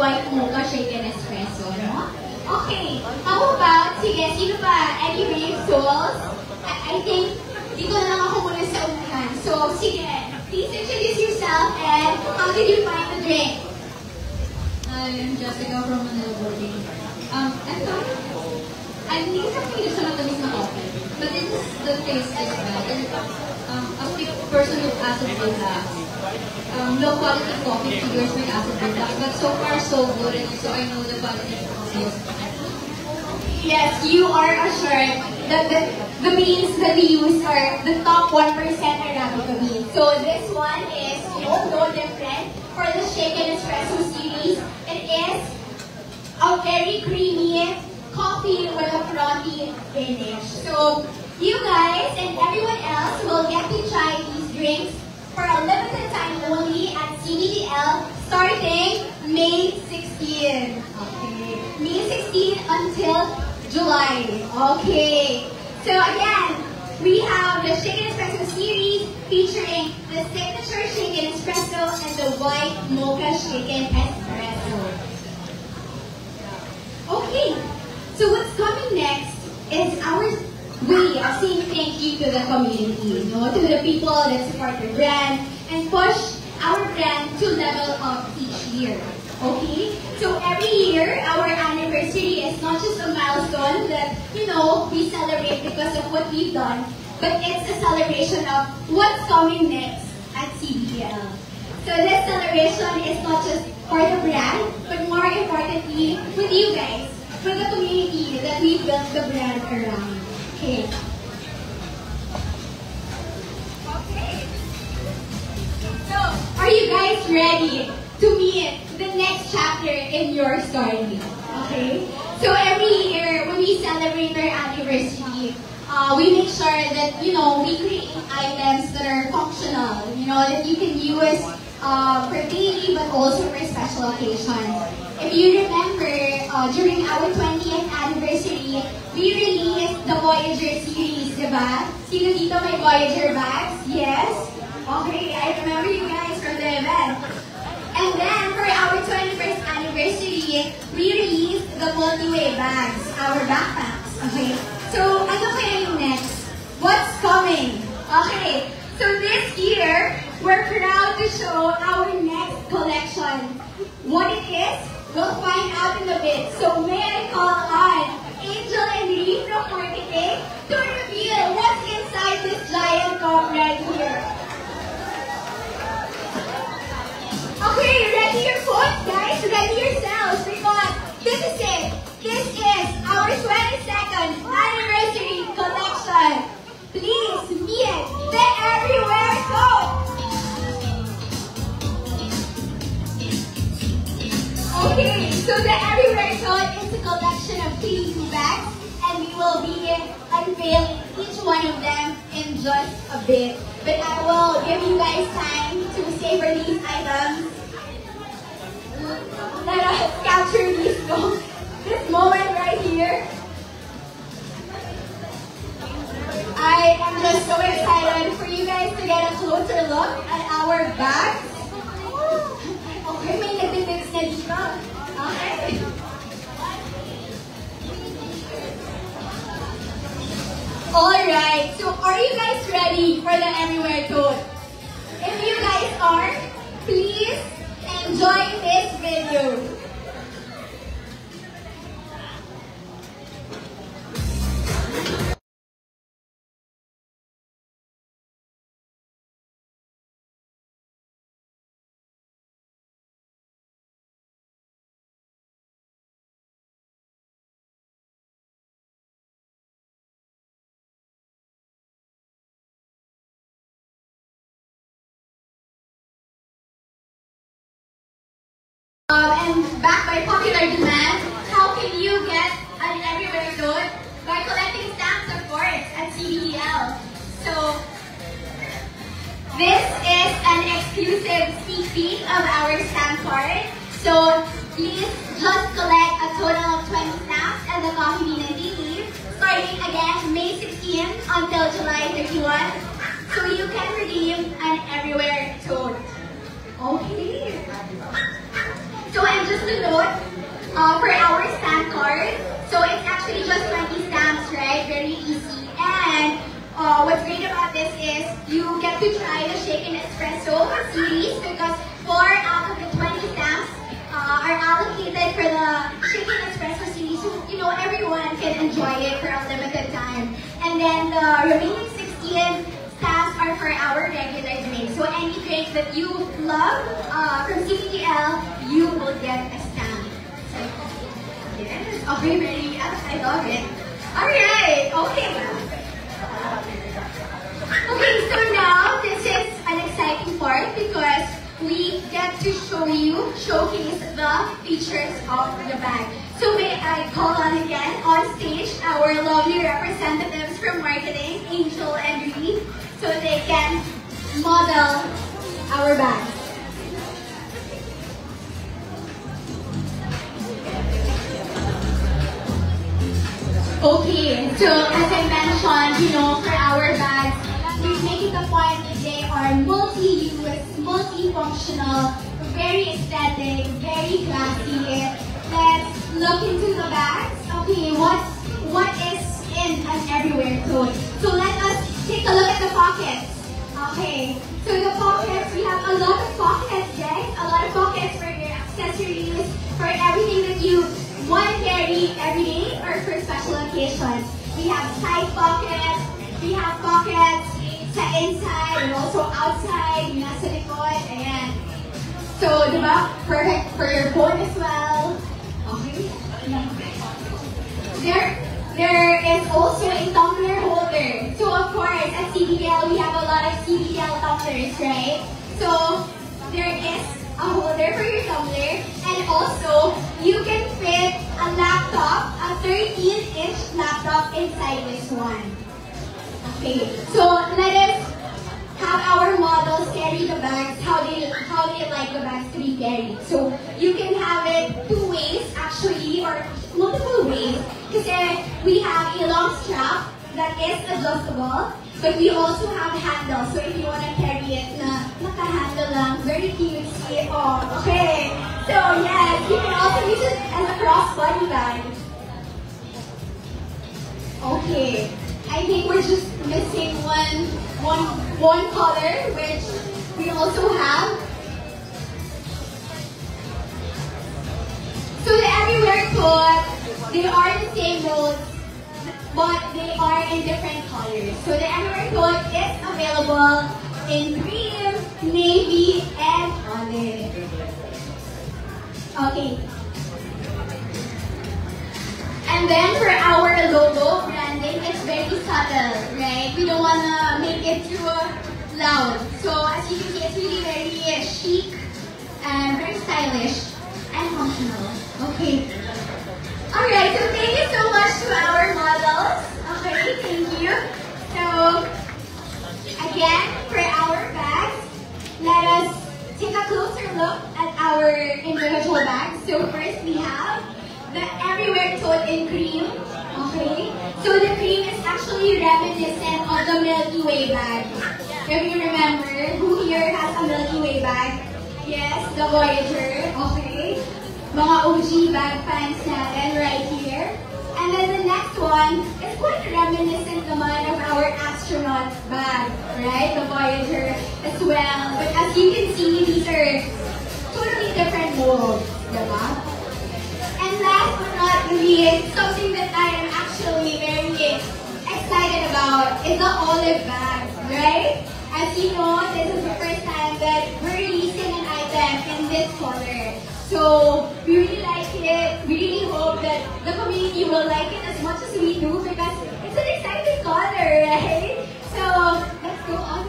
white mocha shaken espresso, no? Okay, how about, sige, sino pa? Any brave souls? I think, dito na lang ako muna sa unahan. So, sige, please introduce yourself and how did you find the drink? I'm Jessica from Manila Boarding. I thought, I think something is not the coffee, but the taste is bad. And a quick person with acid reflux. Low quality coffee triggers my acid reflux, but so far so good, and so I know the quality of coffee is bad. Yes, you are assured that the beans that we use are the top 1% Arabica beans. So this one is no different for the shaken espresso series. It is a very creamy coffee with a frothy finish. So you guys and everyone else will get to try these drinks for a limited time only at CBTL starting May 16. Okay, May 16 until July. Okay. So again, we have the Shaken Espresso series featuring the signature Shaken Espresso and the white mocha Shaken Espresso. Okay. So what's coming next is our way of saying thank you to the community, to the people that support the brand and push our brand to level up each year. Okay? So every year, our anniversary is not just a milestone that, we celebrate because of what we've done, but it's a celebration of what's coming next at CBTL. So this celebration is not just for the brand, but more importantly, with you guys, for the community that we built the brand around. Okay. Okay. So, are you guys ready to meet the next chapter in your story? Okay? So every year, when we celebrate our anniversary, we make sure that, we create items that are functional, that you can use for daily but also for special occasions. If you remember, during our 20th anniversary, we released the Voyager series, diba? Sino dito may Voyager bags? Yes? Okay, I remember you guys from the event. And then, for our 21st anniversary, we released the multi-way bags, our backpacks. Okay? So, ano kaya yung next? What's coming? Okay, so this year, we're proud to show our next collection. What it is, we'll find out in a bit. So, may I call on Angel and Lee from marketing to reveal what's inside this giant cup right here. Okay, ready your phones, guys. Ready yourselves because this is it. This is our 22nd anniversary collection. Please meet the Everywhere Coat. Okay, so the Everywhere Coat is a collection of 32 bags, and we will be unveiling each one of them in just a bit. But I will give you guys time to savor these items. Let us capture this moment right here. I am just so excited for you guys to get a closer look at our bags. Okay, may nagtitix na dito. Okay. Alright, so are you guys ready for the Everywhere Tote? If you guys are, please enjoy this video. And backed by popular demand, how can you get an Everywhere Tote? By collecting stamps, of course, at CBTL. So, this is an exclusive sneak peek of our stamp card. So, please just collect a total of 20 stamps at the Coffee Bean and Tea Leaf, starting again May 16th until July 31. So you can redeem an Everywhere Tote. Okay. So, and just to to note, for our stamp card, so it's actually just 20 stamps, right? Very easy. And what's great about this is you get to try the Shaken Espresso series because 4 out of the 20 stamps are allocated for the Shaken Espresso series, so you know everyone can enjoy it for a limited time. And then the remaining 16 stamps are for our regular drink. So any drink that you love from CBTL, you will get a stamp. So, yes, okay, very, I love it. Alright, okay. Okay, so now this is an exciting part because we get to showcase the features of the bag. So may I call on again on stage our lovely representatives from marketing, Angel and Ree, so they can model our bags. Okay, so as I mentioned, you know, for our bags, we make it a point that they are multi-use, multi-functional, very aesthetic, very classy. Let's look into the bags. Okay, what is in an everywhere code? So let us take a look at the pockets. Okay, so the pockets, we have a lot of pockets, guys. A lot of pockets for your accessories, for everything that you want to carry every day or for special occasions. We have side pockets, we have pockets sa inside and also outside, yung nasa likod, ayan. So, di ba? Perfect for your phone as well. Okay. There is also a tumbler holder. So, of course, at CBTL, we have a lot of CBTL tumblers, right? So, there is a holder for your tumbler, and also, you can fit a laptop, a 13-inch laptop inside this one. Okay, so let us have our models carry the bags, how they like the bags to be carried. So you can have it 2 ways actually, or multiple ways. Kasi we have a long strap that is adjustable, but we also have handles. So if you want to carry it na naka-handle lang, very cutesy. Oh, okay. So yes, you can also use it as a crossbody bag. Okay. I think we're just missing one color, which we also have. So the everywhere coat, they are the same notes, but they are in different colors. So the everywhere coat is available in green, navy, and olive. Okay. And then for our logo branding, it's very subtle, right? We don't want to make it too loud. So as you can see, it's really very chic and very stylish and functional. Okay. Alright, so thank you so much to our models. Okay, thank you. So again, for our bags, let us take a closer look at our individual bags. So first we have the everywhere tote in cream. Okay, so the cream is actually reminiscent of the Milky Way bag. If you remember, who here has a Milky Way bag? Yes, the Voyager. Okay, mga OG bag fans natin right here. And then the next one is quite reminiscent naman of our astronaut bag, right? The Voyager as well. But as you can see, these are totally different molds, diba? And last but not least, something that I am actually very excited about is the olive bag, right? As you know, this is the first time that we're releasing an item in this color. So we really like it. We really hope that the community will like it as much as we do because it's an exciting color, right? So let's go on.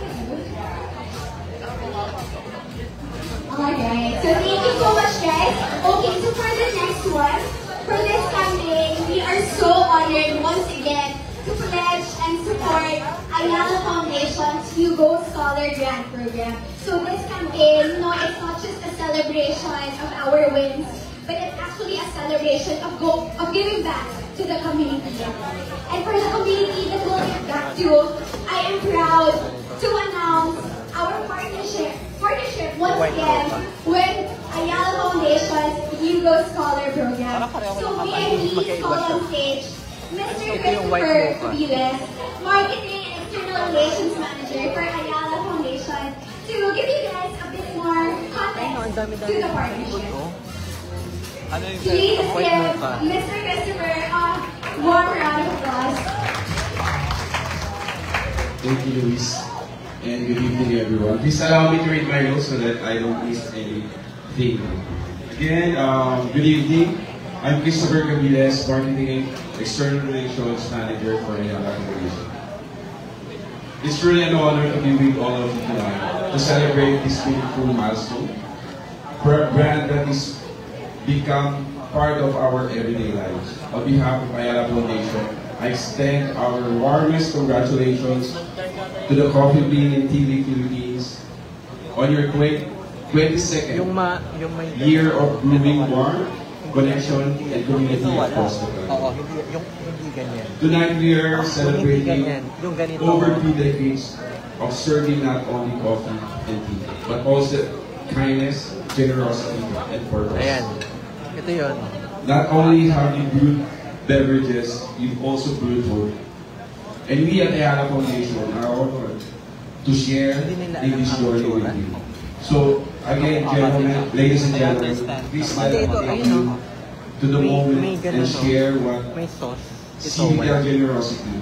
Alright, so thank you so much, guys. Okay, so for the next one, for this campaign, we are so honored once again to pledge and support Ayala Foundation's Hugo Scholar Grant Program. So this campaign, no, it's not just a celebration of our wins, but it's actually a celebration of giving back to the community. And for the community that we'll give back to, I am proud to announce our partnership once again with Ayala Foundation's Hugo Hugo Scholar Program. Parang pareho So lang may kapatid, I please magkaiba call siya. on stage Mr. Ito yung white Christopher mocha. Cabiles, Marketing and External Relations Manager for Ayala Foundation, to give you guys a bit more context Ang dami-dami to the ng partnership. oh. Ano yung Please white give mocha? Mr. Christopher a warm round of applause. Thank you, Luis. And good evening, everyone. Please allow me to read my notes so that I don't miss anything. Again, good evening. I'm Christopher Cabiles, Marketing External Relations Manager for Ayala Foundation. It's truly an honor to be with all of you tonight to celebrate this meaningful milestone for a brand that is become part of our everyday lives. On behalf of Ayala Foundation, I extend our warmest congratulations to the Coffee Bean and TV Philippines on your 22nd year of brewing warm connection and community across the Oo, country. hindi ganyan. Tonight we are celebrating Yung ganito. over 2 decades of serving not only coffee and tea, but also kindness, generosity, and purpose. Ayan. Ito yun. Not only have you brewed beverages, you've also brewed food. And we at Ayala Foundation are honored to share in this journey with you. So, again, gentlemen, ladies and gentlemen, please let me take you to the moment and share what May sauce. CBTL generosity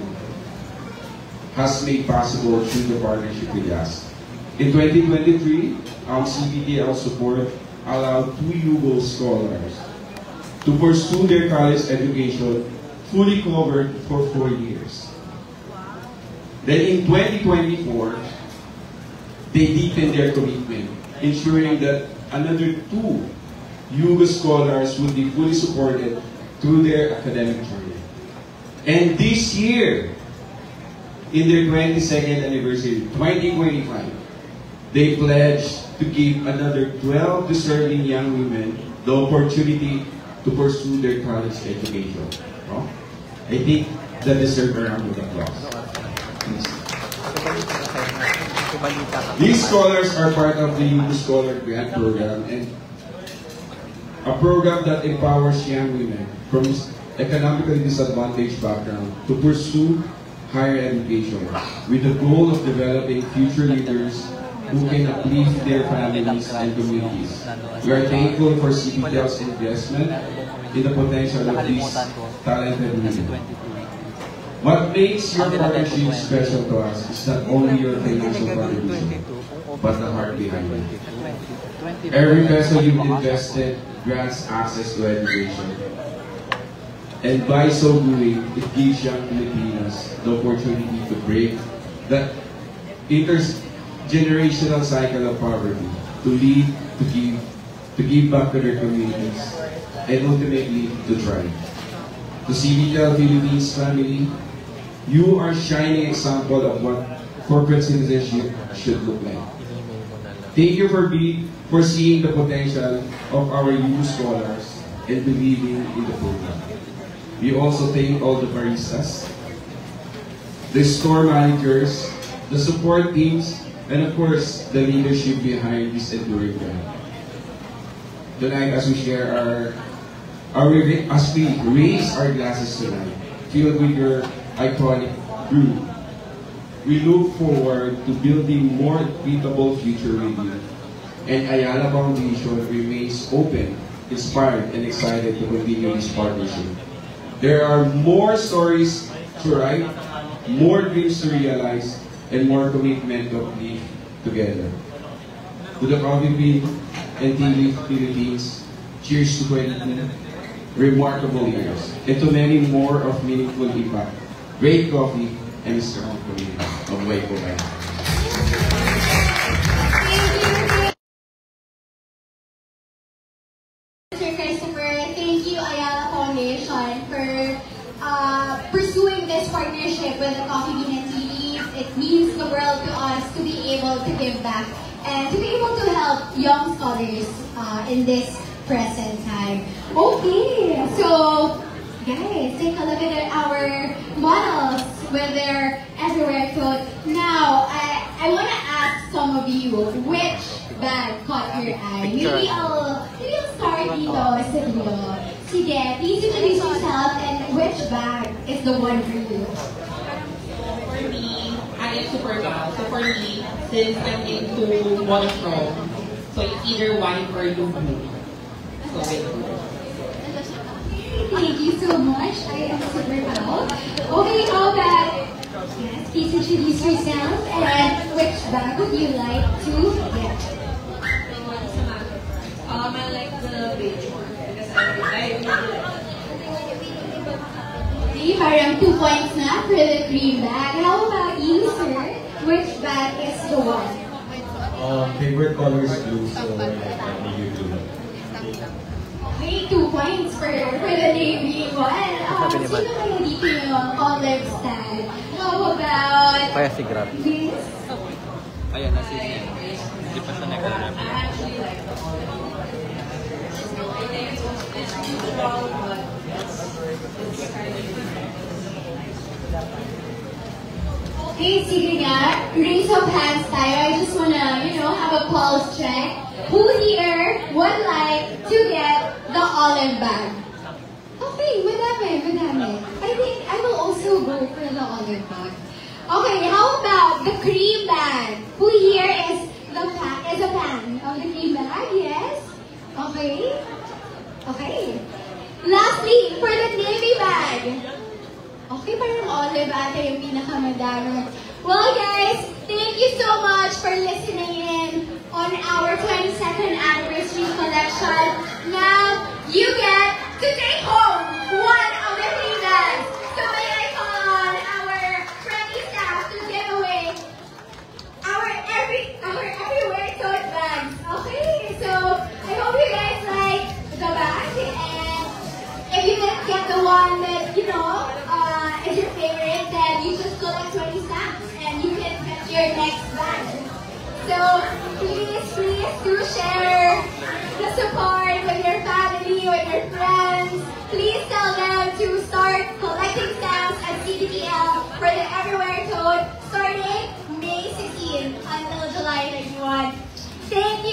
has made possible through the partnership with us. In 2023, our CBTL support allowed 2 Hugo scholars to pursue their college education fully covered for 4 years. Then in 2024, they deepened their commitment, ensuring that another 2 Hugo scholars would be fully supported through their academic journey. And this year, in their 22nd anniversary, 2025, they pledged to give another 12 deserving young women the opportunity to pursue their college education. No? I think that deserves a round of applause. Please. These scholars are part of the Hugo Scholar Grant Program, and a program that empowers young women from economically disadvantaged background to pursue higher education with the goal of developing future leaders who can uplift their families and communities. We are thankful for CBTL's investment in the potential of these talented women. What makes your partnership special to us is not only your financial contribution, but the heart behind it. Every peso you've invested grants access to education. And by so doing, it gives young Filipinos the opportunity to break that intergenerational cycle of poverty, to lead, to give back to their communities, and ultimately to thrive. To CBTL Philippines family, you are shining example of what corporate citizenship should look like. Thank you for seeing the potential of our youth scholars and believing in the program. We also thank all the baristas, the store managers, the support teams, and of course, the leadership behind this enduring brand. Tonight, as we share as we raise our glasses tonight, filled with your iconic brew, we look forward to building more equitable future with you. And Ayala Foundation remains open, inspired, and excited to continue this partnership. There are more stories to write, more dreams to realize, and more commitment to live together. To the Coffee Bean and TV Philippines, cheers to 22 remarkable years, and to many more of meaningful impact. Great coffee and strong community of Waco Bank. Mr. Christopher, thank you Ayala Foundation for pursuing this partnership with the Coffee Bean and TVs. It means the world to us to be able to give back and to be able to help young scholars in this present time. Okay, so guys, take a look at our models with their everywhere coat. Now, I want to ask some of you, which bag caught your eye? Maybe I'll start part dito sa video. Sige, please introduce yourself and which bag is the one for you? For me, I am super gal. So for me, since I'm into monochrome, so it's either white or blue. So Thank you so much. I am super proud. Okay, how about, yes, please introduce yourself and which bag would you like to get? I like the beige one because I Okay, parang 2 points na for the green bag. How about you, sir? Which bag is the one? Favorite color is blue, so navy blue. Okay, 2 points for the navy one. Sabi ni Sino Matt. kayo dito yung olive stand? How about Kaya si Grab. this? Ayan, nasi niya. Hindi pa siya nag-rap. Okay, sige nga. Raise of hands tayo. I just wanna, have a pulse check. Who here would like to get the olive bag? Okay, madami. I think I will also go for the olive bag. Okay, how about the cream bag? Who here is a fan of the cream bag? Yes? Okay. Lastly, for the navy bag. Okay, parang olive ata yung pinakamadami. Well, guys, thank you so much for listening in on our 22nd anniversary collection. Now, you get to take home one of the 3 bags. So may I call on our friendly staff to give away our everywhere tote bags. Okay, so I hope you guys like the bag, and if you didn't get the one that is your favorite, then you just collect 20 stamps and you can get your next bag. So please do share the support with your family, with your friends. Please tell them to start collecting stamps at CBTL for the Everywhere Tote starting May 16 until July 31. Thank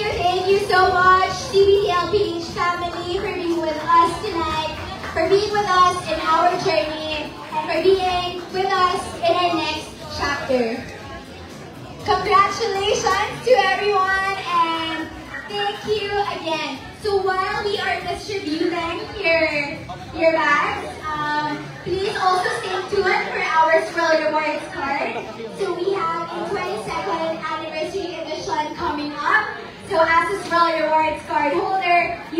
you so much, CBTL PH family, for being with us tonight, for being with us in our journey, and for being with us in our next chapter. Congratulations to everyone, and thank you again. So while we are distributing your bags, please also stay tuned for our Swirl Rewards card. So we have a 22nd anniversary edition coming up. So as a Swirl Rewards card holder, you